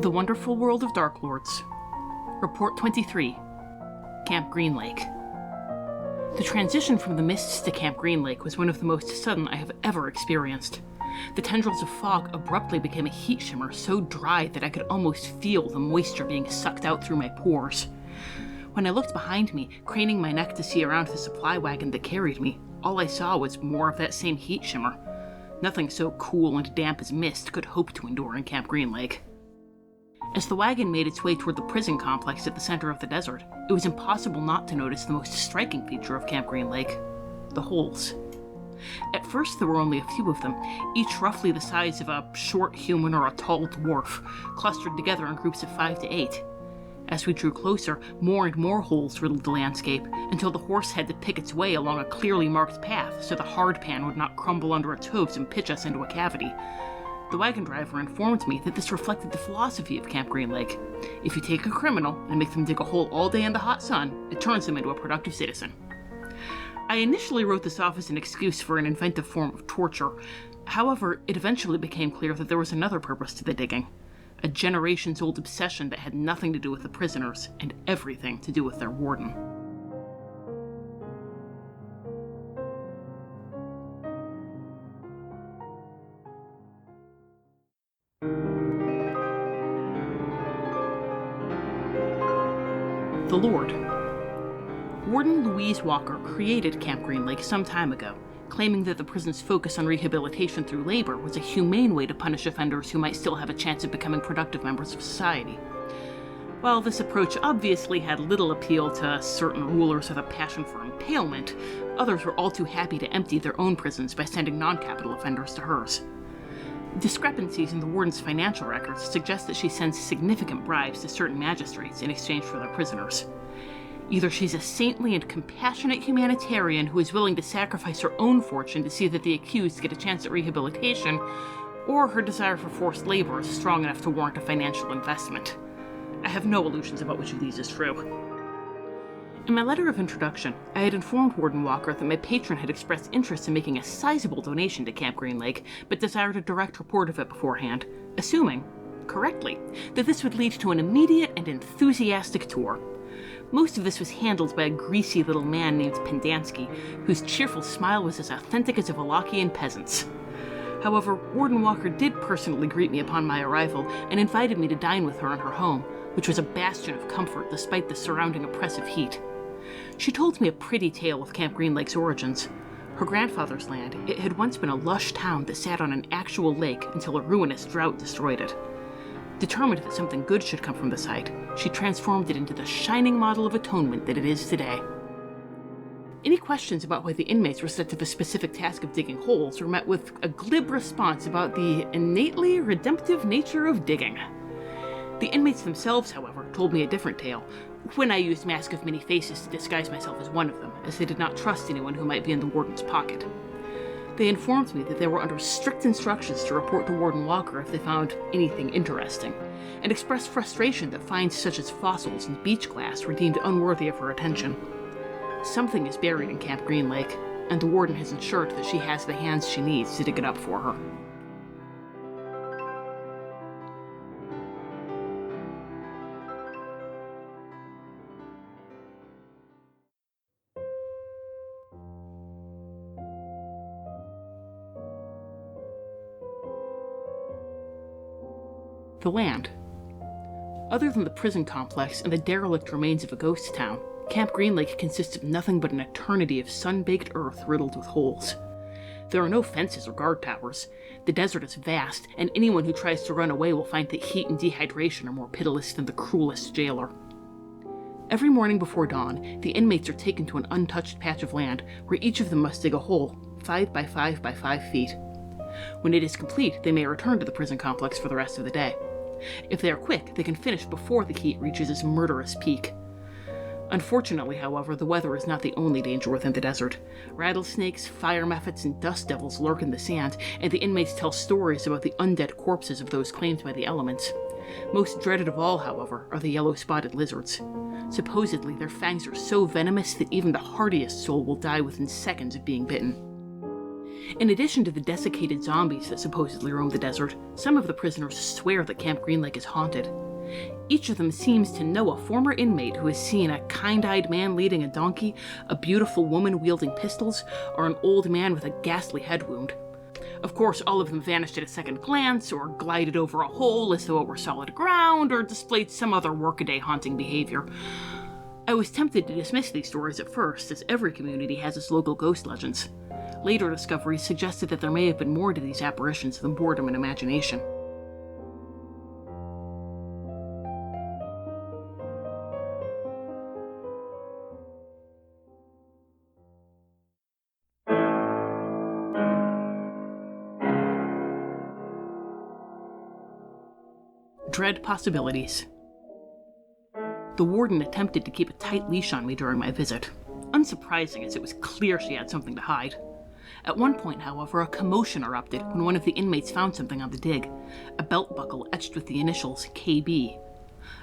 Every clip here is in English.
The Wonderful World of Darklords. Report 23. Camp Green Lake. The transition from the mists to Camp Green Lake was one of the most sudden I have ever experienced. The tendrils of fog abruptly became a heat shimmer so dry that I could almost feel the moisture being sucked out through my pores. When I looked behind me, craning my neck to see around the supply wagon that carried me, all I saw was more of that same heat shimmer. Nothing so cool and damp as mist could hope to endure in Camp Green Lake. As the wagon made its way toward the prison complex at the center of the desert, it was impossible not to notice the most striking feature of Camp Green Lake: the holes. At first there were only a few of them, each roughly the size of a short human or a tall dwarf, clustered together in groups of 5 to 8. As we drew closer, more and more holes riddled the landscape, until the horse had to pick its way along a clearly marked path so the hardpan would not crumble under its hooves and pitch us into a cavity. The wagon driver informed me that this reflected the philosophy of Camp Green Lake. If you take a criminal and make them dig a hole all day in the hot sun, it turns them into a productive citizen. I initially wrote this off as an excuse for an inventive form of torture. However, it eventually became clear that there was another purpose to the digging. A generations-old obsession that had nothing to do with the prisoners and everything to do with their warden. The Lord. Warden Louise Walker created Camp Green Lake some time ago, claiming that the prison's focus on rehabilitation through labor was a humane way to punish offenders who might still have a chance of becoming productive members of society. While this approach obviously had little appeal to certain rulers with a passion for impalement, others were all too happy to empty their own prisons by sending non-capital offenders to hers. Discrepancies in the warden's financial records suggest that she sends significant bribes to certain magistrates in exchange for their prisoners. Either she's a saintly and compassionate humanitarian who is willing to sacrifice her own fortune to see that the accused get a chance at rehabilitation, or her desire for forced labor is strong enough to warrant a financial investment. I have no illusions about which of these is true. In my letter of introduction, I had informed Warden Walker that my patron had expressed interest in making a sizable donation to Camp Green Lake, but desired a direct report of it beforehand, assuming, correctly, that this would lead to an immediate and enthusiastic tour. Most of this was handled by a greasy little man named Pendansky, whose cheerful smile was as authentic as a Wallachian peasant's. However, Warden Walker did personally greet me upon my arrival and invited me to dine with her in her home, which was a bastion of comfort despite the surrounding oppressive heat. She told me a pretty tale of Camp Green Lake's origins. Her grandfather's land, it had once been a lush town that sat on an actual lake until a ruinous drought destroyed it. Determined that something good should come from the site, she transformed it into the shining model of atonement that it is today. Any questions about why the inmates were set to the specific task of digging holes were met with a glib response about the innately redemptive nature of digging. The inmates themselves, however, told me a different tale, when I used Mask of Many Faces to disguise myself as one of them, as they did not trust anyone who might be in the warden's pocket. They informed me that they were under strict instructions to report to Warden Walker if they found anything interesting, and expressed frustration that finds such as fossils and beach glass were deemed unworthy of her attention. Something is buried in Camp Green Lake, and the warden has ensured that she has the hands she needs to dig it up for her. The land. Other than the prison complex and the derelict remains of a ghost town, Camp Green Lake consists of nothing but an eternity of sun-baked earth riddled with holes. There are no fences or guard towers. The desert is vast, and anyone who tries to run away will find that heat and dehydration are more pitiless than the cruelest jailer. Every morning before dawn, the inmates are taken to an untouched patch of land where each of them must dig a hole, 5 by 5 by 5 feet. When it is complete, they may return to the prison complex for the rest of the day. If they are quick, they can finish before the heat reaches its murderous peak. Unfortunately, however, the weather is not the only danger within the desert. Rattlesnakes, fire mephits, and dust devils lurk in the sand, and the inmates tell stories about the undead corpses of those claimed by the elements. Most dreaded of all, however, are the yellow-spotted lizards. Supposedly, their fangs are so venomous that even the hardiest soul will die within seconds of being bitten. In addition to the desiccated zombies that supposedly roam the desert, some of the prisoners swear that Camp Green Lake is haunted. Each of them seems to know a former inmate who has seen a kind-eyed man leading a donkey, a beautiful woman wielding pistols, or an old man with a ghastly head wound. Of course, all of them vanished at a second glance, or glided over a hole as though it were solid ground, or displayed some other workaday haunting behavior. I was tempted to dismiss these stories at first, as every community has its local ghost legends. Later discoveries suggested that there may have been more to these apparitions than boredom and imagination. Dread possibilities. The warden attempted to keep a tight leash on me during my visit. Unsurprising, as it was clear she had something to hide. At one point, however, a commotion erupted when one of the inmates found something on the dig, a belt buckle etched with the initials KB.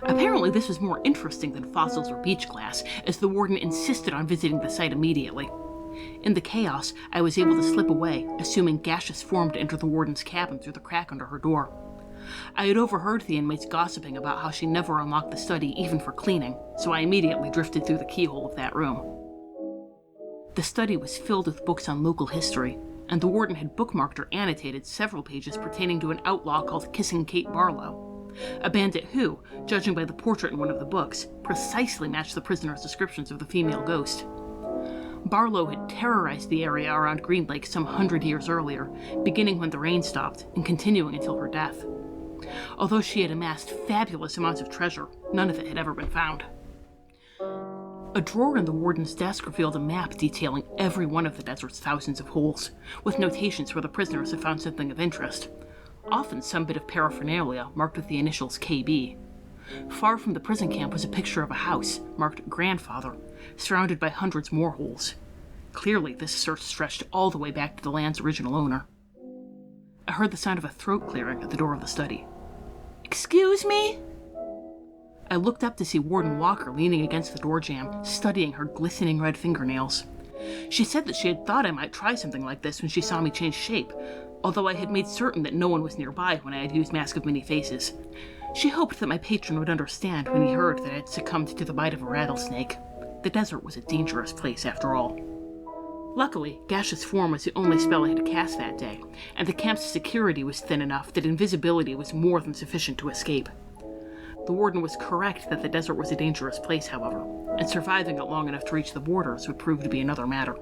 Apparently this was more interesting than fossils or beach glass, as the warden insisted on visiting the site immediately. In the chaos, I was able to slip away, assuming gaseous form to enter the warden's cabin through the crack under her door. I had overheard the inmates gossiping about how she never unlocked the study even for cleaning, so I immediately drifted through the keyhole of that room. The study was filled with books on local history, and the warden had bookmarked or annotated several pages pertaining to an outlaw called Kissing Kate Barlow, a bandit who, judging by the portrait in one of the books, precisely matched the prisoner's descriptions of the female ghost. Barlow had terrorized the area around Green Lake some 100 years earlier, beginning when the rain stopped and continuing until her death. Although she had amassed fabulous amounts of treasure, none of it had ever been found. A drawer in the warden's desk revealed a map detailing every one of the desert's thousands of holes, with notations where the prisoners had found something of interest, often some bit of paraphernalia marked with the initials KB. Far from the prison camp was a picture of a house, marked Grandfather, surrounded by hundreds more holes. Clearly, this search stretched all the way back to the land's original owner. I heard the sound of a throat clearing at the door of the study. "Excuse me?" I looked up to see Warden Walker leaning against the door jamb, studying her glistening red fingernails. She said that she had thought I might try something like this when she saw me change shape, although I had made certain that no one was nearby when I had used Mask of Many Faces. She hoped that my patron would understand when he heard that I had succumbed to the bite of a rattlesnake. The desert was a dangerous place after all. Luckily, gaseous form was the only spell I had to cast that day, and the camp's security was thin enough that invisibility was more than sufficient to escape. The warden was correct that the desert was a dangerous place, however, and surviving it long enough to reach the borders would prove to be another matter.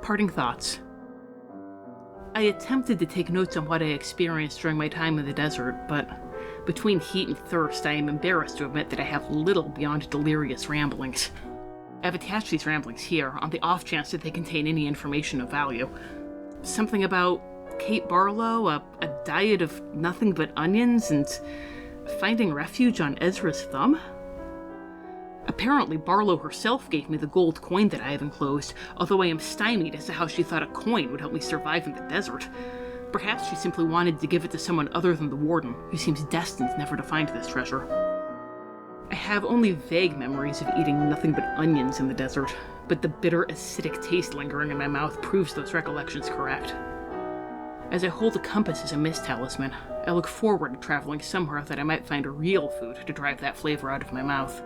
Parting thoughts. I attempted to take notes on what I experienced during my time in the desert, but between heat and thirst, I am embarrassed to admit that I have little beyond delirious ramblings. I've attached these ramblings here on the off chance that they contain any information of value. Something about Kate Barlow, a diet of nothing but onions, and finding refuge on Ezra's thumb? Apparently, Barlow herself gave me the gold coin that I have enclosed, although I am stymied as to how she thought a coin would help me survive in the desert. Perhaps she simply wanted to give it to someone other than the warden, who seems destined never to find this treasure. I have only vague memories of eating nothing but onions in the desert, but the bitter, acidic taste lingering in my mouth proves those recollections correct. As I hold a compass as a mist talisman, I look forward to traveling somewhere that I might find real food to drive that flavor out of my mouth.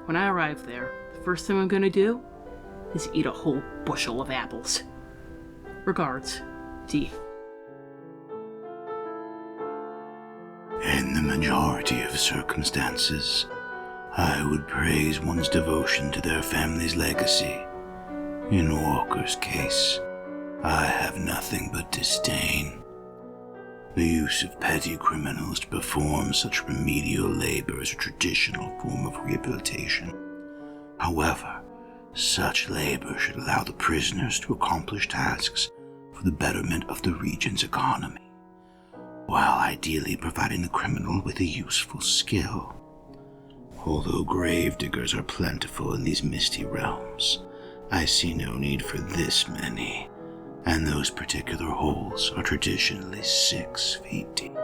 When I arrive there, the first thing I'm going to do is eat a whole bushel of apples. Regards, D. In the majority of circumstances, I would praise one's devotion to their family's legacy. In Walker's case, I have nothing but disdain. The use of petty criminals to perform such remedial labor is a traditional form of rehabilitation. However, such labor should allow the prisoners to accomplish tasks for the betterment of the region's economy, while ideally providing the criminal with a useful skill. Although gravediggers are plentiful in these misty realms, I see no need for this many, and those particular holes are traditionally 6 feet deep.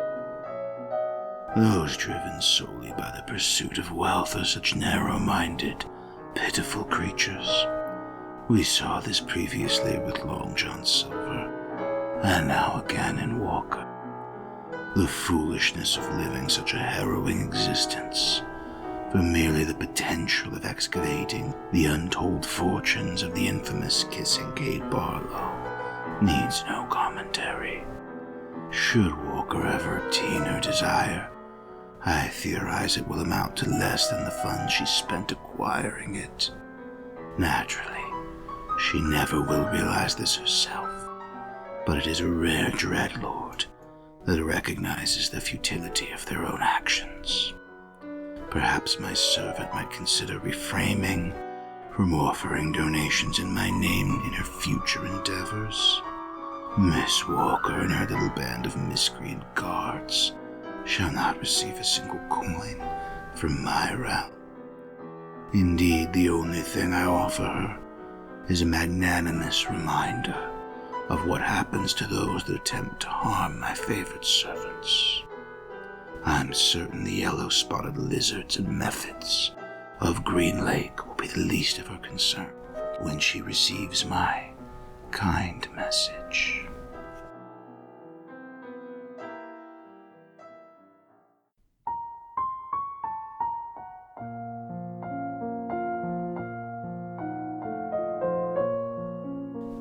Those driven solely by the pursuit of wealth are such narrow-minded, pitiful creatures. We saw this previously with Long John Silver, and now again in Walker. The foolishness of living such a harrowing existence for merely the potential of excavating the untold fortunes of the infamous Kissing Kate Barlow needs no commentary. Should Walker ever obtain her desire, I theorize it will amount to less than the funds she spent acquiring it. Naturally, she never will realize this herself, but it is a rare dreadlord that recognizes the futility of their own actions. Perhaps my servant might consider refraining from offering donations in my name in her future endeavors. Miss Walker and her little band of miscreant guards shall not receive a single coin from my realm. Indeed, the only thing I offer her is a magnanimous reminder of what happens to those that attempt to harm my favorite servants. I'm certain the yellow-spotted lizards and methods of Green Lake will be the least of her concern when she receives my kind message.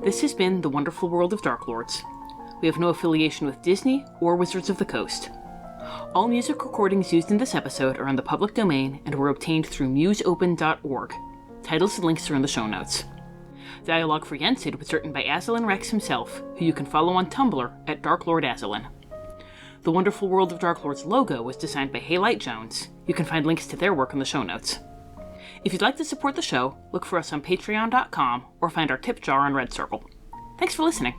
This has been The Wonderful World of Darklords. We have no affiliation with Disney or Wizards of the Coast. All music recordings used in this episode are in the public domain and were obtained through museopen.org. Titles and links are in the show notes. Dialogue for Yensid was written by Aslan Rex himself, who you can follow on Tumblr at DarklordAslan. The Wonderful World of Darklords logo was designed by Haylight Jones. You can find links to their work in the show notes. If you'd like to support the show, look for us on patreon.com or find our tip jar on Red Circle. Thanks for listening.